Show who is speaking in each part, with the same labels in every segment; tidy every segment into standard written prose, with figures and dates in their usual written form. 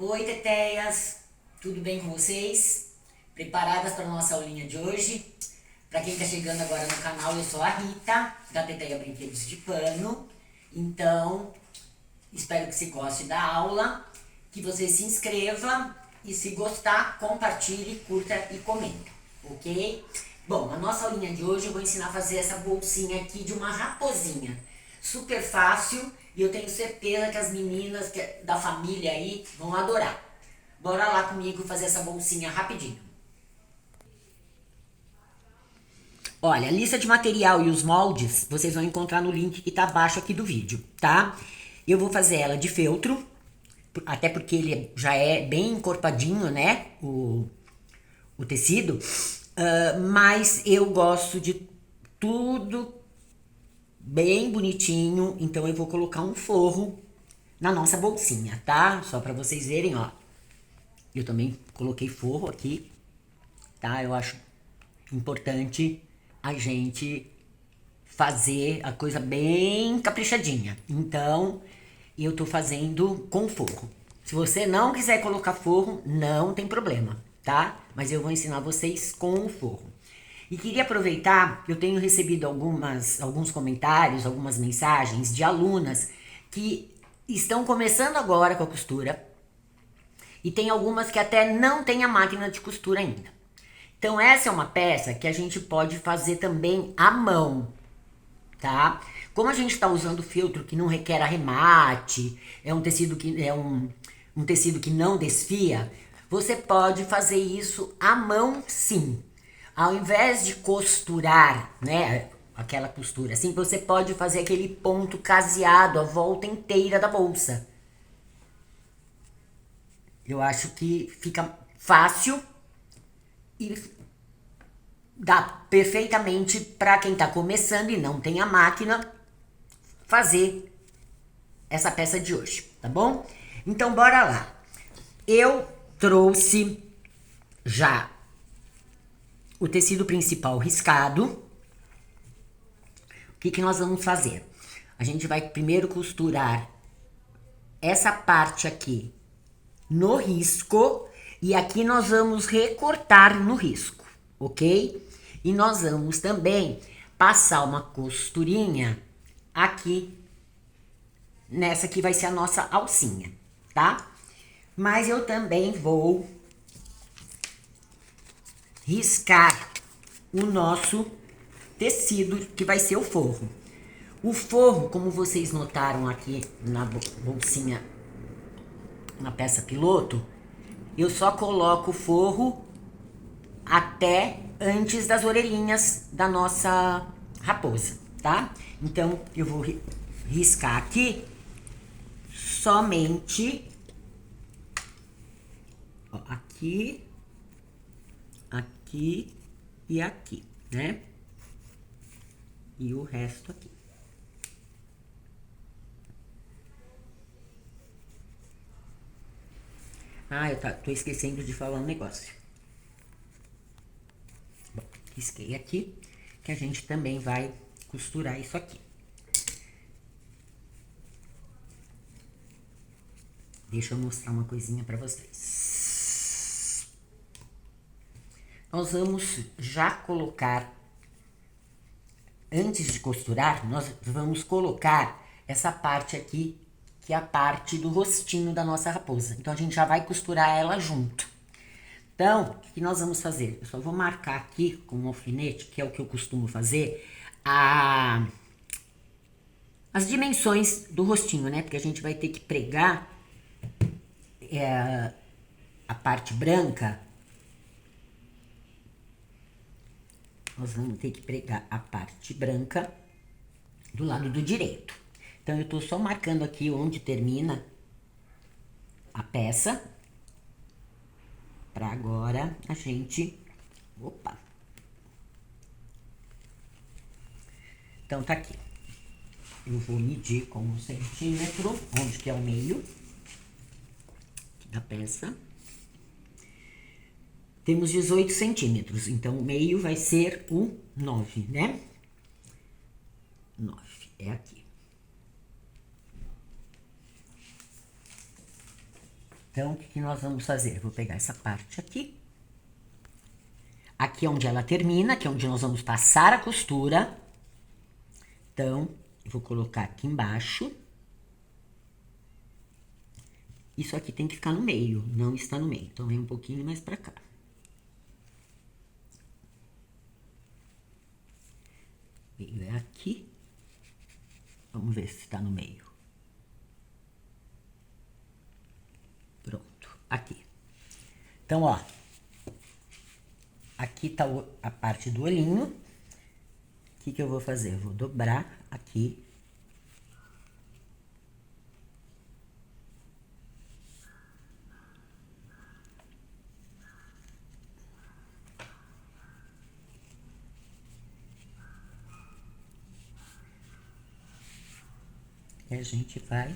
Speaker 1: Oi, teteias! Tudo bem com vocês? Preparadas para a nossa aulinha de hoje? Para quem está chegando agora no canal, eu sou a Rita, da Teteia Brinquedos de Pano. Então, espero que você goste da aula, que você se inscreva e, se gostar, compartilhe, curta e comenta, ok? Bom, a nossa aulinha de hoje eu vou ensinar a fazer essa bolsinha aqui de uma raposinha. Super fácil e eu tenho certeza que as meninas da família aí vão adorar. Bora lá comigo fazer essa bolsinha rapidinho. Olha, a lista de material e os moldes vocês vão encontrar no link que tá abaixo aqui do vídeo, tá? Eu vou fazer ela de feltro, até porque ele já é bem encorpadinho, né? O tecido. Mas eu gosto de tudo bem bonitinho, então eu vou colocar um forro na nossa bolsinha, tá? Só pra vocês verem, ó. Eu também coloquei forro aqui, tá? Eu acho importante a gente fazer a coisa bem caprichadinha. Então, eu tô fazendo com forro. Se você não quiser colocar forro, não tem problema, tá? Mas eu vou ensinar vocês com o forro. E queria aproveitar, eu tenho recebido alguns comentários, algumas mensagens de alunas que estão começando agora com a costura e tem algumas que até não tem a máquina de costura ainda. Então essa é uma peça que a gente pode fazer também à mão, tá? Como a gente está usando feltro que não requer arremate, é um tecido que um tecido que não desfia, você pode fazer isso à mão, sim. Ao invés de costurar, né, aquela costura assim, você pode fazer aquele ponto caseado a volta inteira da bolsa. Eu acho que fica fácil e dá perfeitamente para quem está começando e não tem a máquina fazer essa peça de hoje, tá bom? Então bora lá. Eu trouxe já o tecido principal riscado. O que nós vamos fazer? A gente vai primeiro costurar essa parte aqui no risco e aqui nós vamos recortar no risco, ok? E nós vamos também passar uma costurinha aqui nessa que vai ser a nossa alcinha, tá? Mas eu também vou riscar o nosso tecido que vai ser o forro. O forro, como vocês notaram aqui na bolsinha, na peça piloto, eu só coloco o forro até antes das orelhinhas da nossa raposa, tá? Então eu vou riscar aqui somente ó, aqui, aqui e aqui, né? E o resto aqui. Ah, tô esquecendo de falar um negócio. Bom, risquei aqui, que a gente também vai costurar isso aqui. Deixa eu mostrar uma coisinha pra vocês. Nós vamos já colocar, antes de costurar, nós vamos colocar essa parte aqui, que é a parte do rostinho da nossa raposa. Então, a gente já vai costurar ela junto. Então, o que nós vamos fazer? Eu só vou marcar aqui com um alfinete, que é o que eu costumo fazer, as dimensões do rostinho, né? Porque a gente vai ter que pregar a parte branca. Nós vamos ter que pregar a parte branca do lado do direito. Então, eu tô só marcando aqui onde termina a peça. Pra agora a gente... Opa! Então, tá aqui. Eu vou medir com 1 centímetro, onde que é o meio da peça. Temos 18 centímetros, então o meio vai ser o 9, né? 9, é aqui. Então, o que nós vamos fazer? Vou pegar essa parte aqui. Aqui é onde ela termina, que é onde nós vamos passar a costura. Então, eu vou colocar aqui embaixo. Isso aqui tem que ficar no meio, não está no meio. Então, vem um pouquinho mais pra cá. Meio é aqui. Vamos ver se está no meio. Pronto, aqui. Então, ó. Aqui tá a parte do olhinho. O que eu vou fazer? Eu vou dobrar aqui. E a gente vai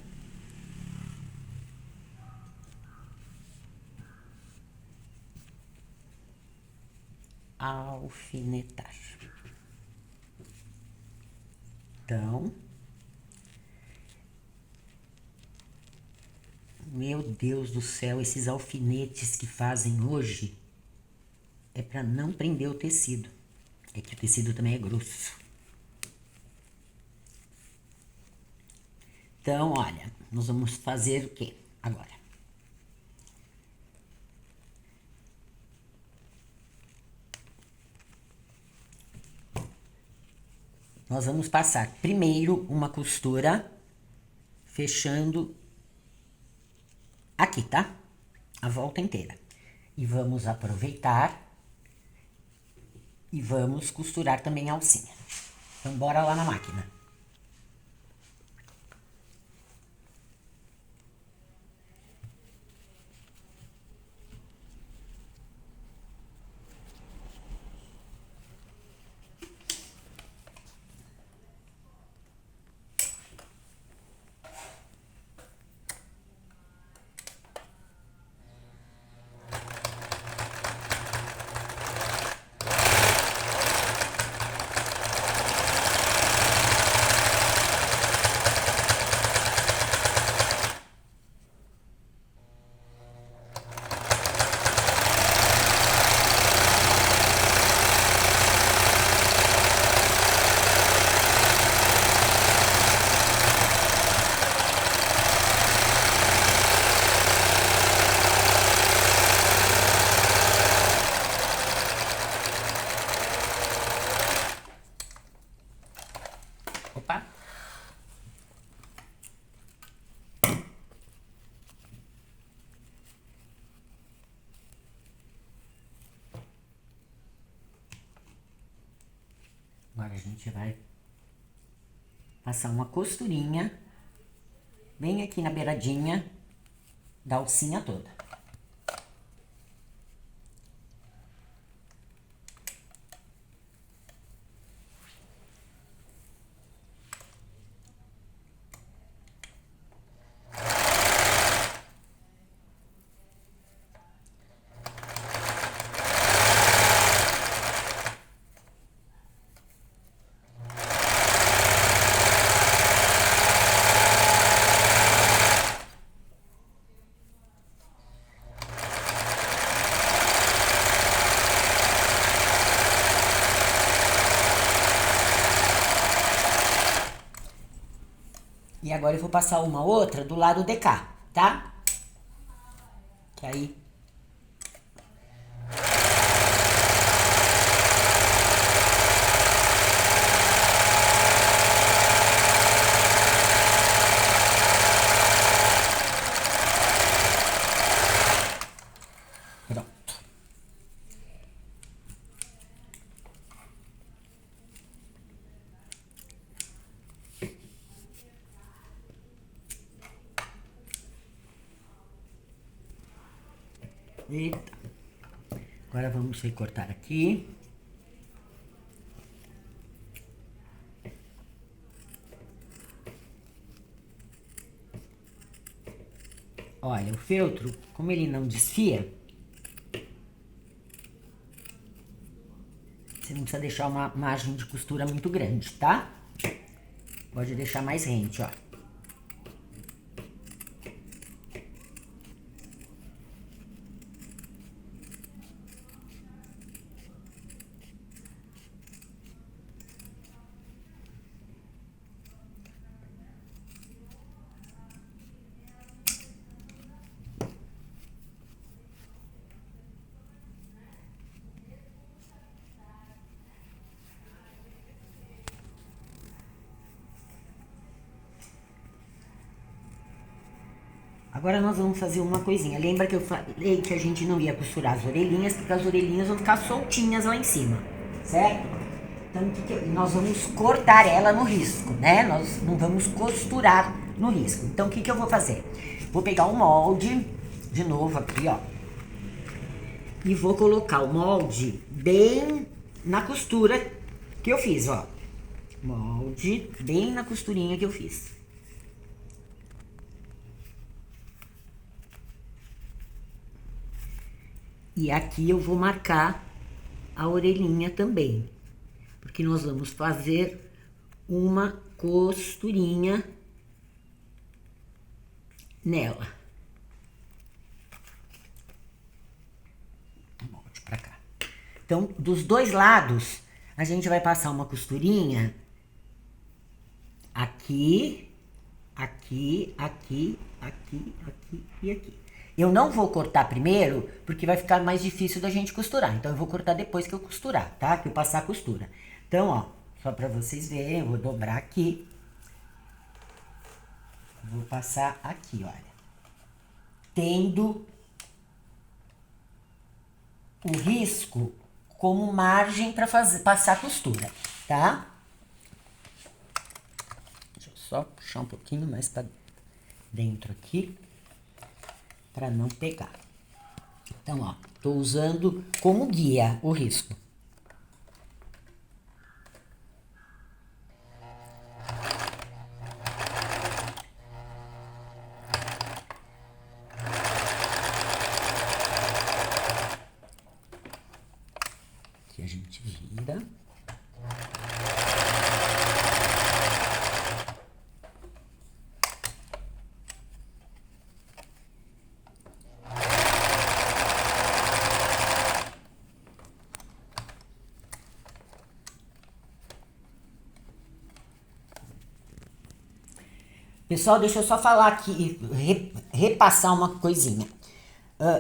Speaker 1: alfinetar. Então, meu Deus do céu, esses alfinetes que fazem hoje é para não prender o tecido. É que o tecido também é grosso. Então, olha, nós vamos fazer o quê agora? Nós vamos passar primeiro uma costura fechando aqui, tá? A volta inteira. E vamos aproveitar e vamos costurar também a alcinha. Então, bora lá na máquina. Opa! Agora a gente vai passar uma costurinha bem aqui na beiradinha da alcinha toda. E agora eu vou passar uma outra do lado de cá, tá? Que aí... Pronto. Eita. Agora vamos recortar aqui. Olha, o feltro, como ele não desfia, você não precisa deixar uma margem de costura muito grande, tá? Pode deixar mais rente, ó. Agora nós vamos fazer uma coisinha. Lembra que eu falei que a gente não ia costurar as orelhinhas, porque as orelhinhas vão ficar soltinhas lá em cima, certo? Então, nós vamos cortar ela no risco, né? Nós não vamos costurar no risco. Então, o que eu vou fazer? Vou pegar o molde, de novo aqui, ó. E vou colocar o molde bem na costura que eu fiz, ó. Molde bem na costurinha que eu fiz. E aqui eu vou marcar a orelhinha também, porque nós vamos fazer uma costurinha nela. Molde pra cá. Então, dos dois lados, a gente vai passar uma costurinha aqui, aqui, aqui, aqui, aqui e aqui. Eu não vou cortar primeiro, porque vai ficar mais difícil da gente costurar. Então, eu vou cortar depois que eu costurar, tá? Que eu passar a costura. Então, ó, só pra vocês verem, eu vou dobrar aqui. Vou passar aqui, olha. Tendo o risco como margem pra passar a costura, tá? Deixa eu só puxar um pouquinho mais pra dentro aqui, pra não pegar. Então, ó, tô usando como guia o risco. Aqui a gente vira. Pessoal, deixa eu só falar aqui, repassar uma coisinha.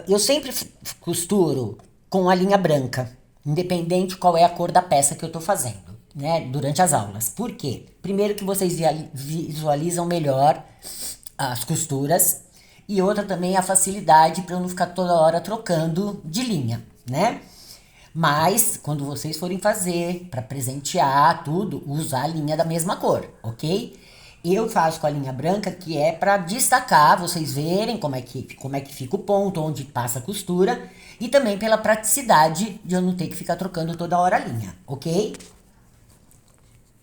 Speaker 1: Eu sempre costuro com a linha branca, independente qual é a cor da peça que eu tô fazendo, né, durante as aulas. Por quê? Primeiro que vocês visualizam melhor as costuras e outra também a facilidade para eu não ficar toda hora trocando de linha, né? Mas, quando vocês forem fazer, para presentear tudo, usar a linha da mesma cor, ok? Eu faço com a linha branca, que é para destacar, vocês verem como é que fica o ponto, onde passa a costura, e também pela praticidade de eu não ter que ficar trocando toda hora a linha, ok?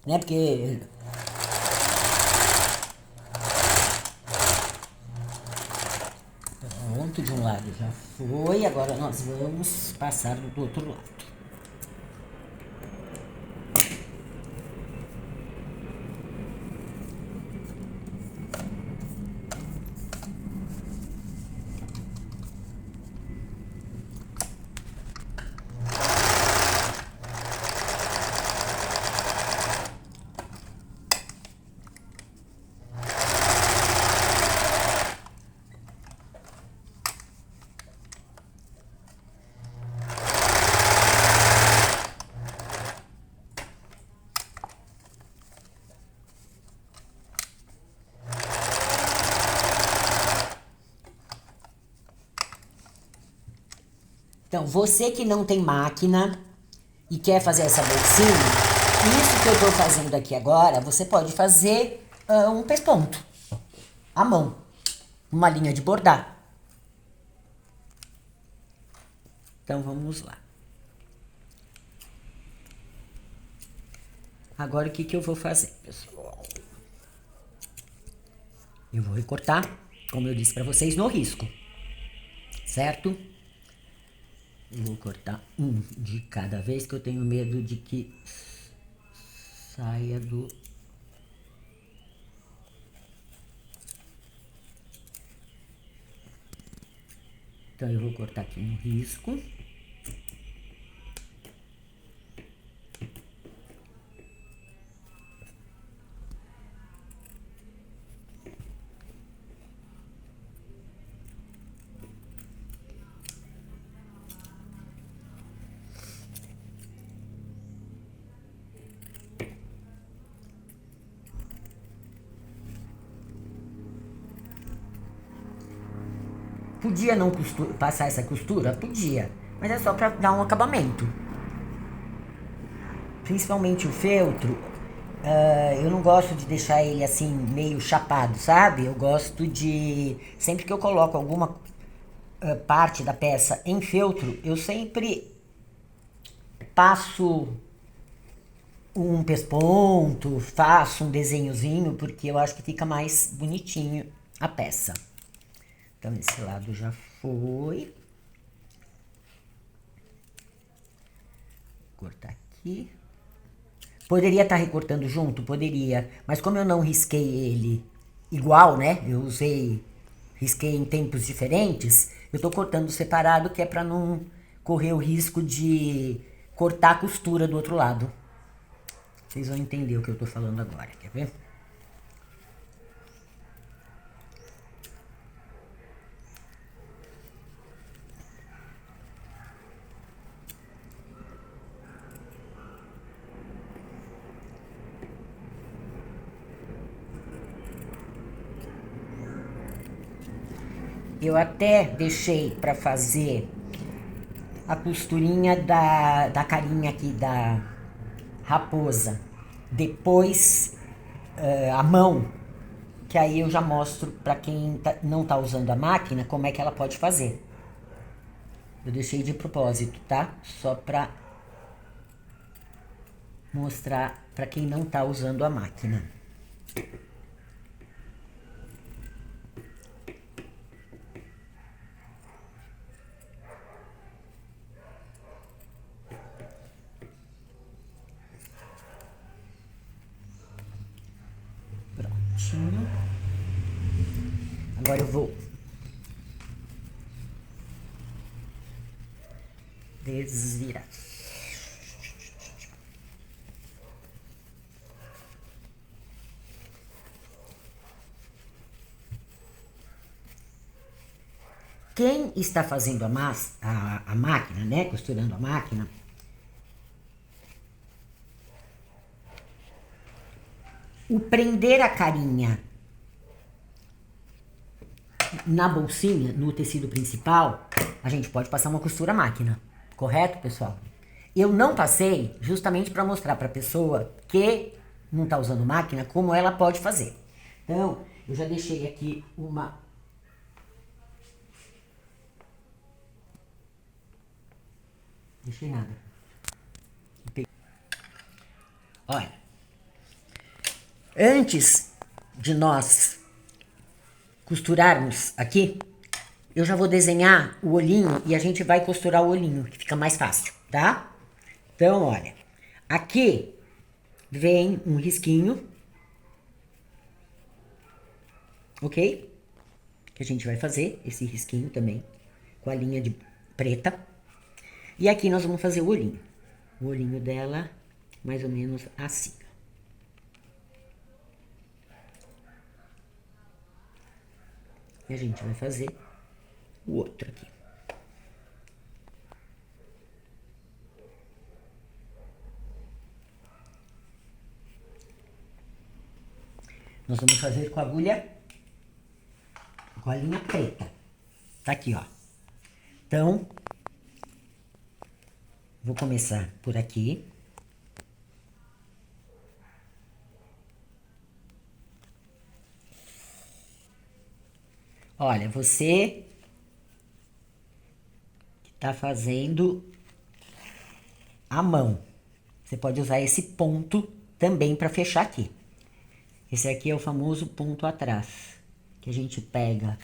Speaker 1: Né, porque... Pronto, de um lado já foi, agora nós vamos passar do outro lado. Então, você que não tem máquina e quer fazer essa bolsinha, isso que eu tô fazendo aqui agora, você pode fazer um pesponto à mão, uma linha de bordar. Então, vamos lá. Agora, o que eu vou fazer, pessoal? Eu vou recortar, como eu disse pra vocês, no risco, certo? Eu vou cortar um de cada vez, que eu tenho medo de que saia do... Então, eu vou cortar aqui no risco. Podia não passar essa costura? Podia, mas é só pra dar um acabamento. Principalmente o feltro, eu não gosto de deixar ele assim meio chapado, sabe? Eu gosto de, sempre que eu coloco alguma parte da peça em feltro, eu sempre passo um pesponto, faço um desenhozinho, porque eu acho que fica mais bonitinho a peça. Então esse lado já foi. Vou cortar aqui. Poderia estar recortando junto? Poderia. Mas como eu não risquei ele igual, né? Eu risquei em tempos diferentes, eu tô cortando separado, que é pra não correr o risco de cortar a costura do outro lado. Vocês vão entender o que eu tô falando agora, quer ver? Eu até deixei pra fazer a costurinha da carinha aqui da raposa. Depois, a mão, que aí eu já mostro pra quem não tá usando a máquina como é que ela pode fazer. Eu deixei de propósito, tá? Só pra mostrar pra quem não tá usando a máquina. Prontinho. Agora eu vou desvirar. Quem está fazendo a máquina, né? Costurando a máquina, o prender a carinha na bolsinha, no tecido principal, a gente pode passar uma costura máquina. Correto, pessoal? Eu não passei justamente para mostrar para a pessoa que não está usando máquina como ela pode fazer. Então, eu já deixei aqui uma... Deixei nada. Olha, antes de nós costurarmos aqui, eu já vou desenhar o olhinho e a gente vai costurar o olhinho, que fica mais fácil, tá? Então, olha, aqui vem um risquinho, ok? Que a gente vai fazer esse risquinho também, com a linha de preta. E aqui nós vamos fazer o olhinho. O olhinho dela, mais ou menos assim. E a gente vai fazer o outro aqui. Nós vamos fazer com a agulha, com a linha preta. Tá aqui, ó. Então, vou começar por aqui. Olha, você que tá fazendo a mão, você pode usar esse ponto também para fechar aqui. Esse aqui é o famoso ponto atrás, que a gente pega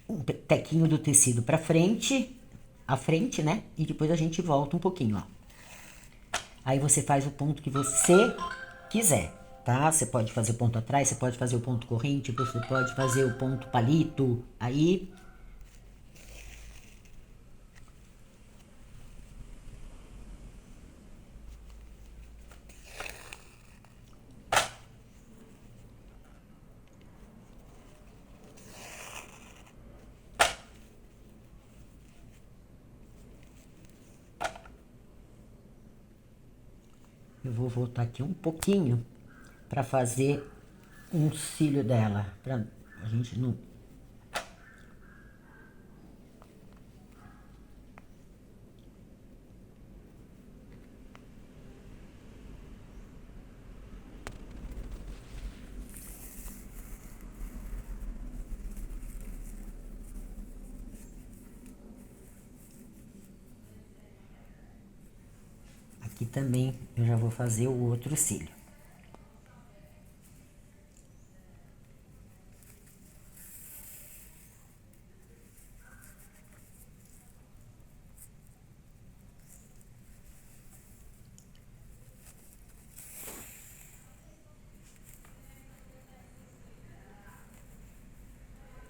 Speaker 1: um tequinho do tecido para frente, a frente, né? E depois a gente volta um pouquinho, ó. Aí você faz o ponto que você quiser, tá? Você pode fazer o ponto atrás, você pode fazer o ponto corrente, você pode fazer o ponto palito, aí... Eu vou voltar aqui um pouquinho para fazer um cílio dela, pra a gente não também eu já vou fazer o outro cílio.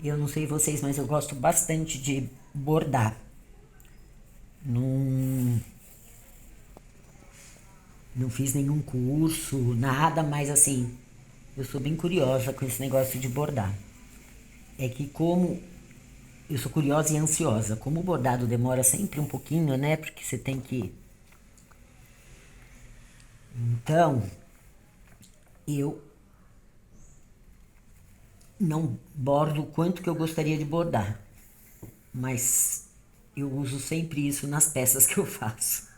Speaker 1: Eu não sei vocês, mas eu gosto bastante de bordar. Não, não fiz nenhum curso, nada, mas assim, eu sou bem curiosa com esse negócio de bordar. É que como eu sou curiosa e ansiosa, como o bordado demora sempre um pouquinho, né? Porque você tem que. Então, eu não bordo o quanto que eu gostaria de bordar, mas eu uso sempre isso nas peças que eu faço.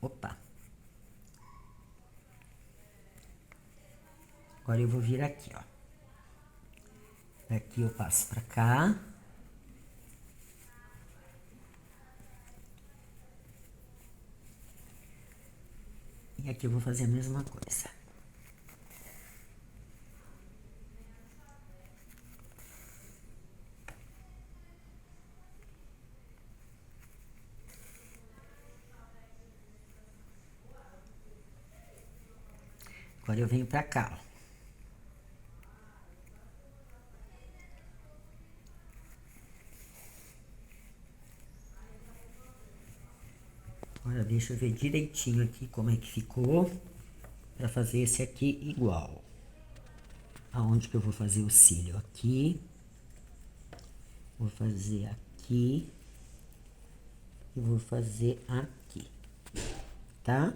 Speaker 1: Opa! Agora eu vou vir aqui, ó. Aqui eu passo pra cá. E aqui eu vou fazer a mesma coisa. Agora eu venho pra cá, ó. Agora deixa eu ver direitinho aqui como é que ficou. Pra fazer esse aqui igual. Aonde que eu vou fazer o cílio? Aqui. Vou fazer aqui. E vou fazer aqui. Tá?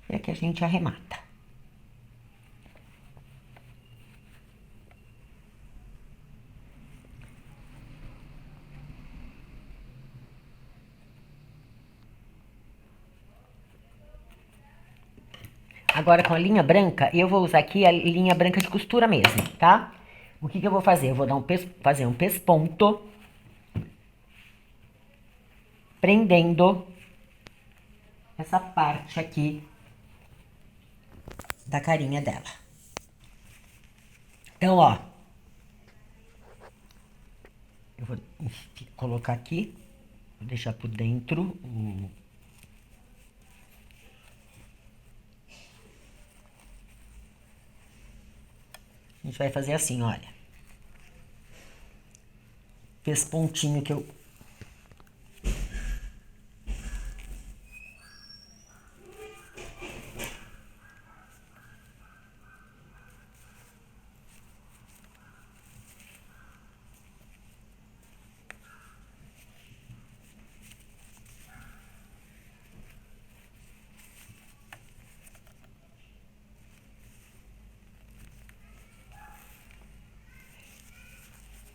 Speaker 1: E aqui a gente arremata. Agora com a linha branca, eu vou usar aqui a linha branca de costura mesmo, tá? O que que eu vou fazer? Eu vou dar fazer um pesponto, prendendo essa parte aqui da carinha dela. Então, ó, eu vou colocar aqui, vou deixar por dentro o... A gente vai fazer assim, olha. Pespontinho que eu...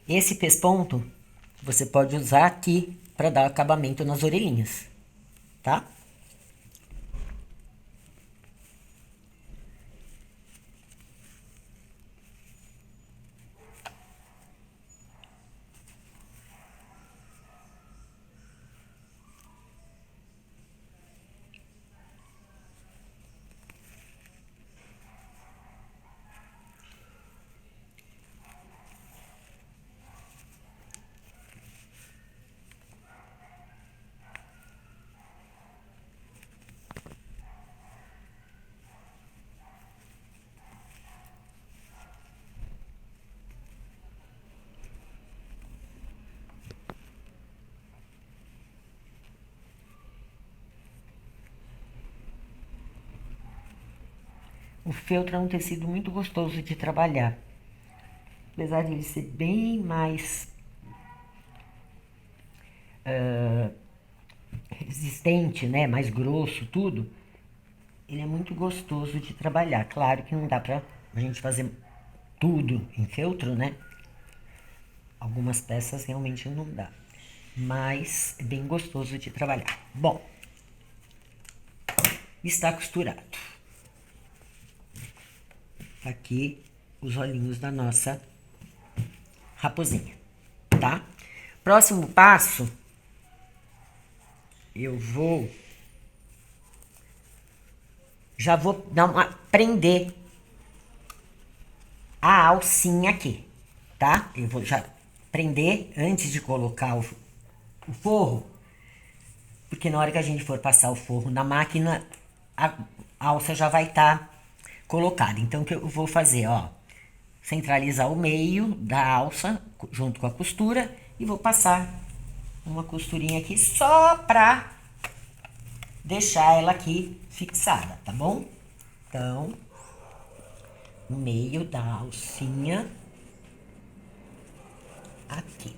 Speaker 1: Esse pesponto você pode usar aqui para dar acabamento nas orelhinhas, tá? O feltro é um tecido muito gostoso de trabalhar. Apesar de ele ser bem mais resistente, né? Mais grosso, tudo. Ele é muito gostoso de trabalhar. Claro que não dá pra a gente fazer tudo em feltro, né? Algumas peças realmente não dá. Mas é bem gostoso de trabalhar. Bom, está costurado. Aqui os olhinhos da nossa raposinha, tá? Próximo passo, já vou dar prender a alcinha aqui, tá? Eu vou já prender antes de colocar o forro, porque na hora que a gente for passar o forro na máquina, a alça já vai estar colocada. Então, o que eu vou fazer, ó, centralizar o meio da alça junto com a costura e vou passar uma costurinha aqui só pra deixar ela aqui fixada, tá bom? Então, no meio da alcinha, aqui.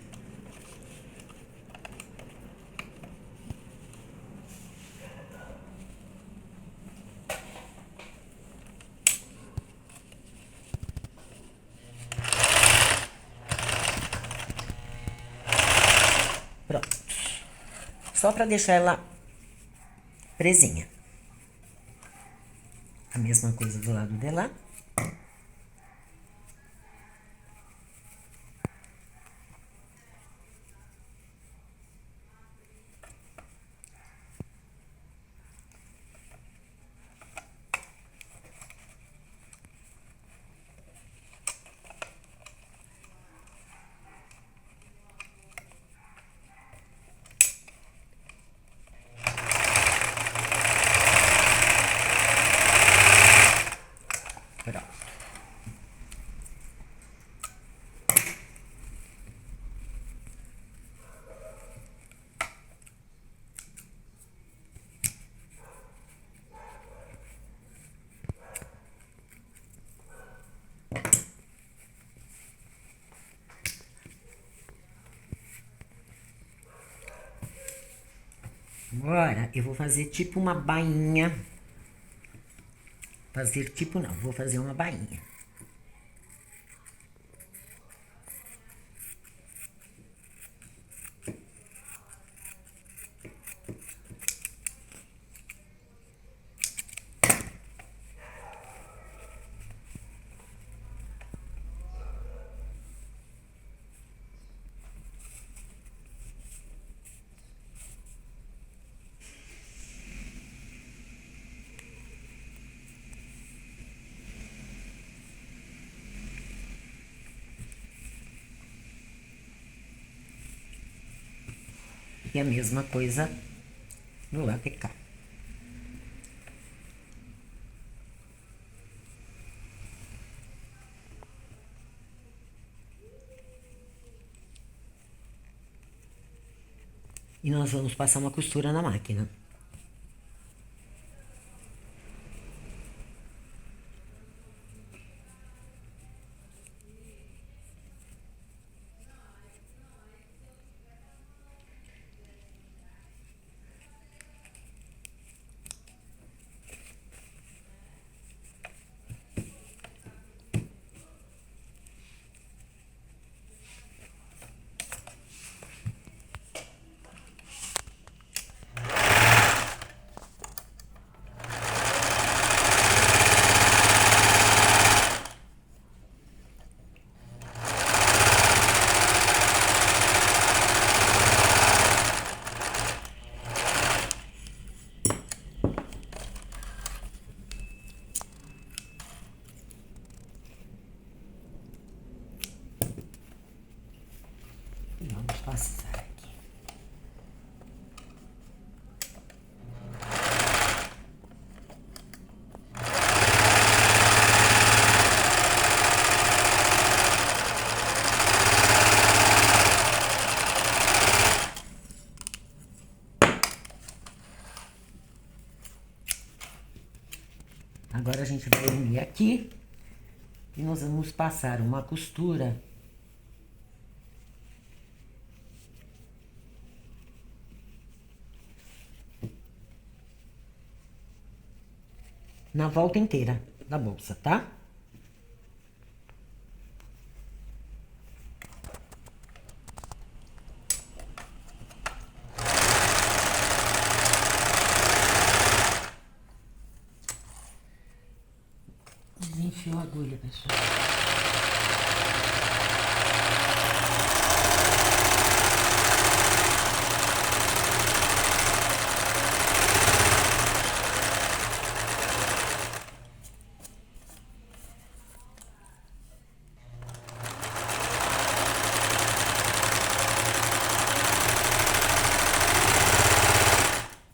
Speaker 1: Pronto. Só pra deixar ela presinha. A mesma coisa do lado de lá. Pronto. Agora, eu vou fazer tipo uma bainha. Fazer tipo não, vou fazer uma bainha. E a mesma coisa no lado de cá. E nós vamos passar uma costura na máquina. Agora a gente vai unir aqui e nós vamos passar uma costura na volta inteira da bolsa, tá? Desenfiou a agulha, pessoal.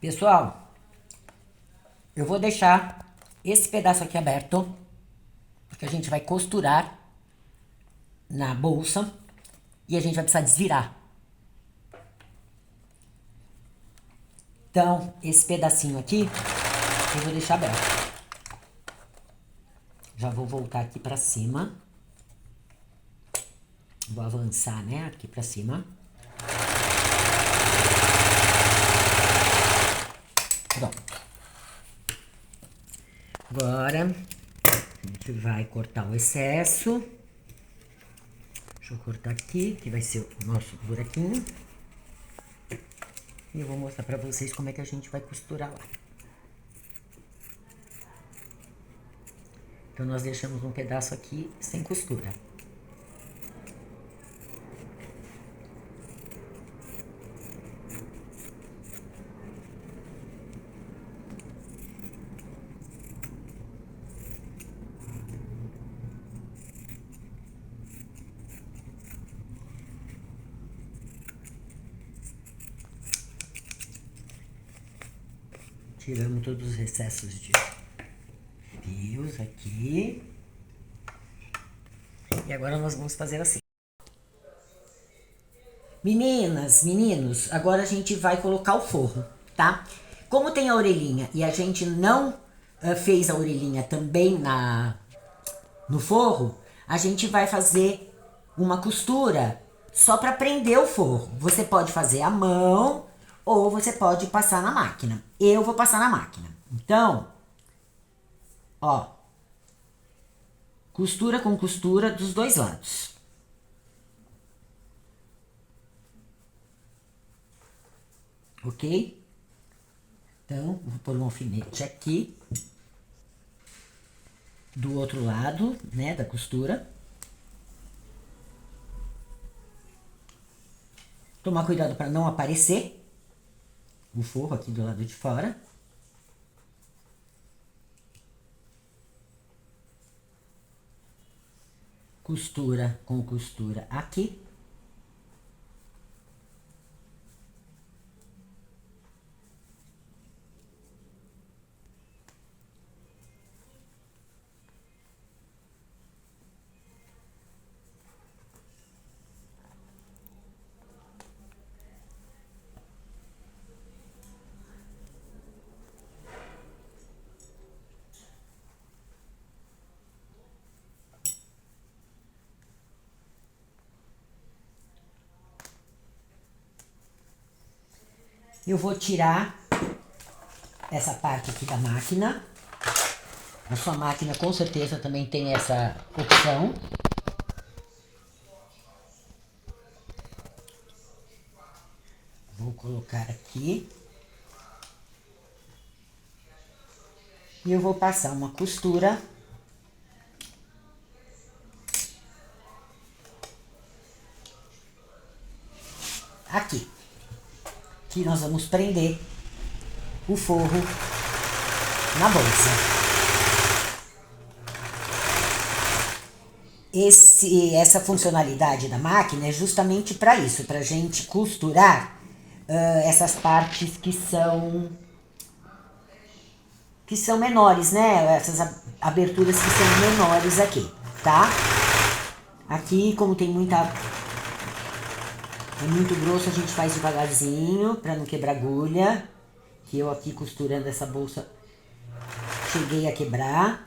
Speaker 1: Pessoal, eu vou deixar esse pedaço aqui aberto, porque a gente vai costurar na bolsa e a gente vai precisar desvirar. Então, esse pedacinho aqui, eu vou deixar aberto. Já vou voltar aqui pra cima. Vou avançar, né, aqui pra cima. Pronto. Agora, a gente vai cortar o excesso. Deixa eu cortar aqui, que vai ser o nosso buraquinho. E eu vou mostrar pra vocês como é que a gente vai costurar lá. Então, nós deixamos um pedaço aqui sem costura. Tiramos todos os excessos de fios aqui. E agora nós vamos fazer assim. Meninas, meninos, agora a gente vai colocar o forro, tá? Como tem a orelhinha e a gente não fez a orelhinha também no forro, a gente vai fazer uma costura só para prender o forro. Você pode fazer à mão ou você pode passar na máquina. Eu vou passar na máquina. Então, ó, costura com costura dos dois lados. Ok? Então, vou pôr um alfinete aqui do outro lado, né, da costura. Tomar cuidado para não aparecer o forro aqui do lado de fora. Costura com costura aqui. Eu vou tirar essa parte aqui da máquina. A sua máquina com certeza também tem essa opção. Vou colocar aqui. E eu vou passar uma costura aqui. Que nós vamos prender o forro na bolsa. Essa funcionalidade da máquina é justamente para isso, para a gente costurar essas partes que são menores, né? Essas aberturas que são menores aqui, tá? Aqui, como tem é muito grosso, a gente faz devagarzinho, pra não quebrar agulha. Que eu aqui costurando essa bolsa cheguei a quebrar.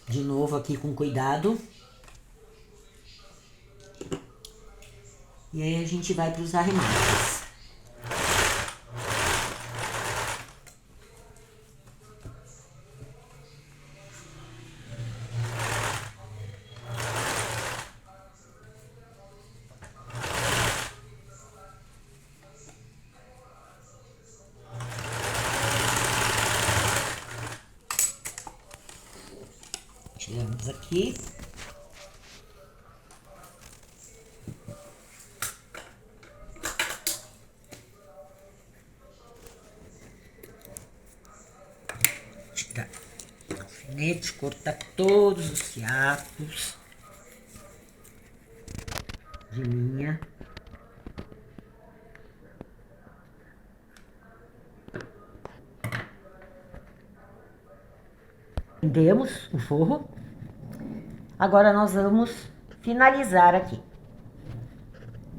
Speaker 1: De novo aqui com cuidado. E aí a gente vai para os arremates. Tiramos aqui. Tirar o alfinete, cortar todos os fiapos de linha. Prendemos o forro. Agora nós vamos finalizar aqui.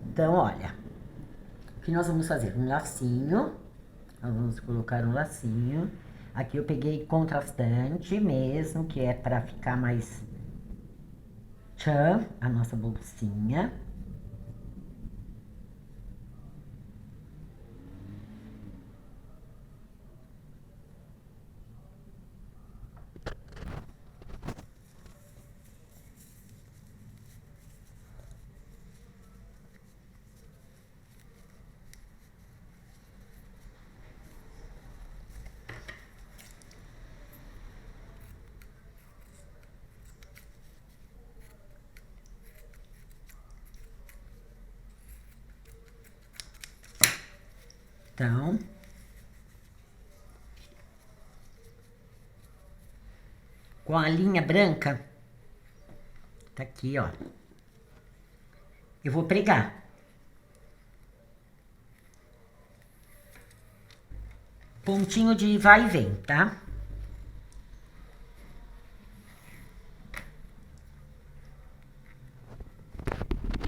Speaker 1: Então, olha, o que nós vamos fazer? Um lacinho. Nós vamos colocar um lacinho. Aqui eu peguei contrastante mesmo, que é pra ficar mais tchan, a nossa bolsinha. Então, com a linha branca, tá aqui, ó. Eu vou pregar. Pontinho de vai e vem, tá?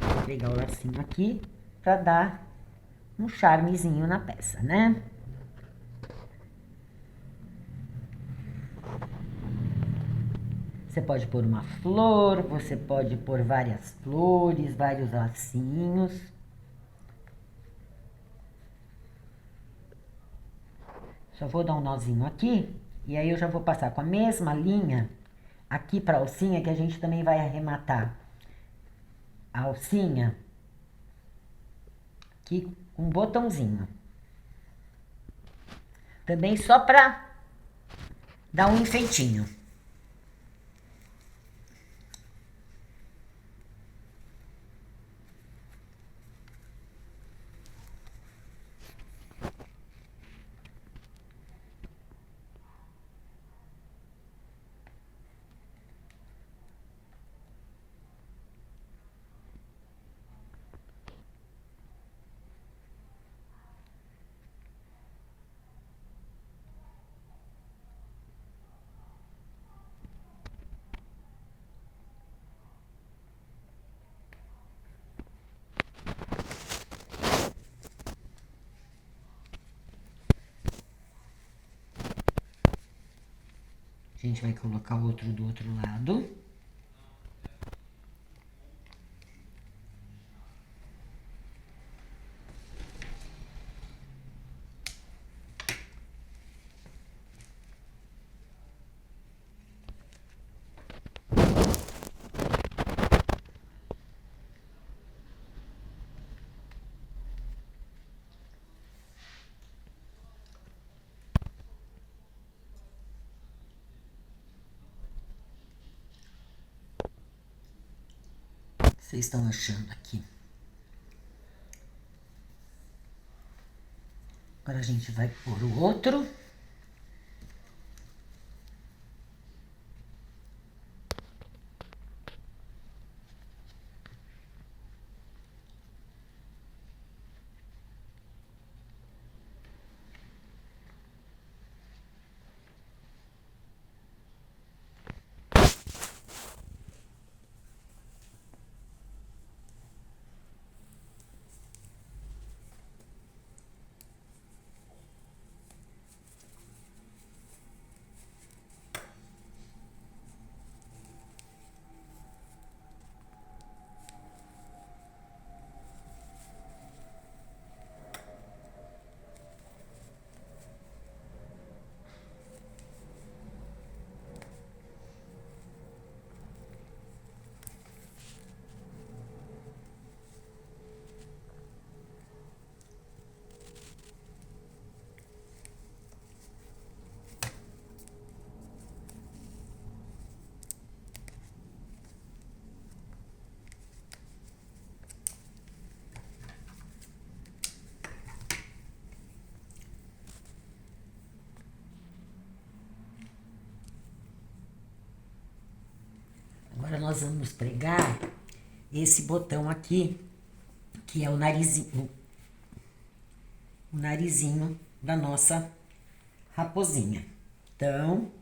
Speaker 1: Vou pregar o lacinho aqui pra dar um charmezinho na peça, né? Você pode pôr uma flor, você pode pôr várias flores, vários lacinhos. Só vou dar um nozinho aqui, e aí eu já vou passar com a mesma linha aqui pra alcinha, que a gente também vai arrematar a alcinha aqui com um botãozinho. Também só pra dar um enfeitinho. A gente vai colocar o outro do outro lado. Vocês estão achando aqui? Agora a gente vai pôr o outro. nós vamos pregar esse botão aqui, que é o narizinho da nossa raposinha. Então,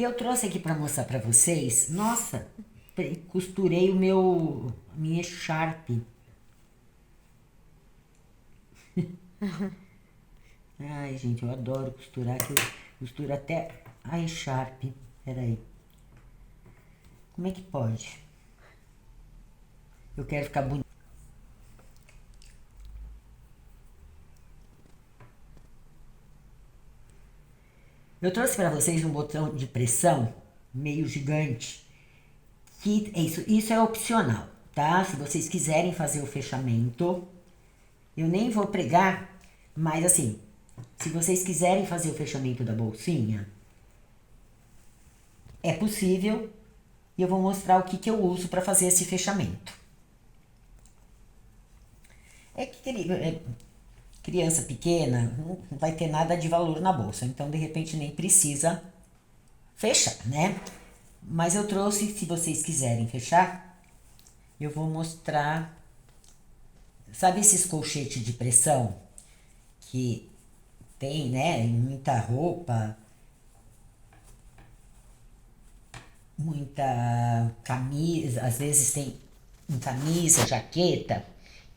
Speaker 1: eu trouxe aqui para mostrar para vocês. Nossa, costurei a minha echarpe. Ai, gente, eu adoro costurar, que eu costuro até a echarpe. Peraí. Como é que pode? Eu quero ficar bonito. Eu trouxe para vocês um botão de pressão meio gigante, que isso é opcional, tá? Se vocês quiserem fazer o fechamento, eu nem vou pregar, mas assim, se vocês quiserem fazer o fechamento da bolsinha, é possível, e eu vou mostrar o que eu uso para fazer esse fechamento. É que criança pequena não vai ter nada de valor na bolsa, então de repente nem precisa fechar, né? Mas eu trouxe, se vocês quiserem fechar, eu vou mostrar. Sabe esses colchetes de pressão que tem, né, em muita roupa, muita camisa, às vezes tem em camisa, jaqueta.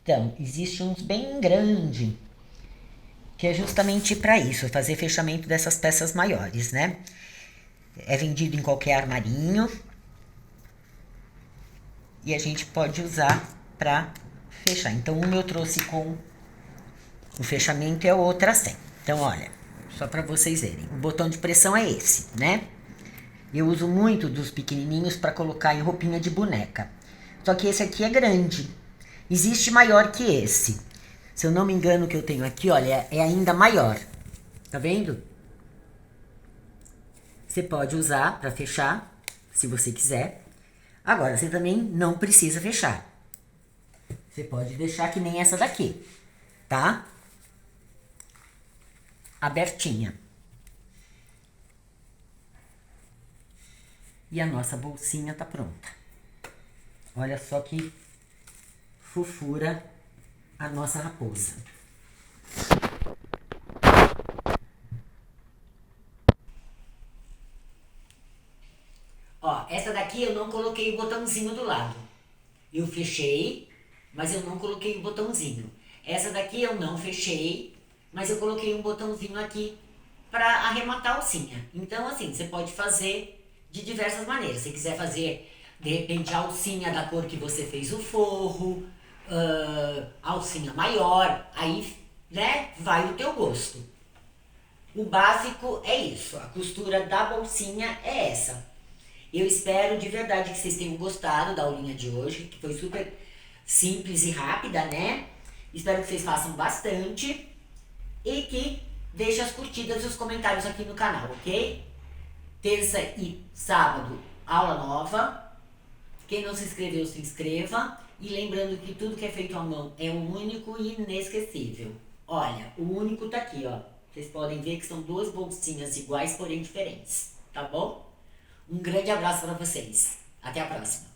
Speaker 1: Então, existe uns bem grande, que é justamente para isso, fazer fechamento dessas peças maiores, né? É vendido em qualquer armarinho e a gente pode usar para fechar. Então, uma eu trouxe com o fechamento e a outra sem. Então, olha, só para vocês verem, o botão de pressão é esse, né? Eu uso muito dos pequenininhos para colocar em roupinha de boneca. Só que esse aqui é grande. Existe maior que esse. Se eu não me engano, o que eu tenho aqui, olha, é ainda maior. Tá vendo? Você pode usar para fechar, se você quiser. Agora, você também não precisa fechar. Você pode deixar que nem essa daqui, tá? Abertinha. E a nossa bolsinha tá pronta. Olha só que fofura a nossa raposa. Ó, essa daqui eu não coloquei o botãozinho do lado. Eu fechei, mas eu não coloquei o botãozinho. Essa daqui eu não fechei, mas eu coloquei um botãozinho aqui para arrematar a alcinha. Então, assim, você pode fazer de diversas maneiras. Se quiser fazer, de repente, a alcinha da cor que você fez o forro, alcinha maior, aí, né, vai o teu gosto. O básico é isso, a costura da bolsinha é essa. Eu espero de verdade que vocês tenham gostado da aulinha de hoje, que foi super simples e rápida, né? Espero que vocês façam bastante e que deixem as curtidas e os comentários aqui no canal, ok? Terça e sábado, aula nova. Quem não se inscreveu, se inscreva. E lembrando que tudo que é feito à mão é único e inesquecível. Olha, o único tá aqui, ó. Vocês podem ver que são duas bolsinhas iguais, porém diferentes, tá bom? Um grande abraço para vocês. Até a próxima.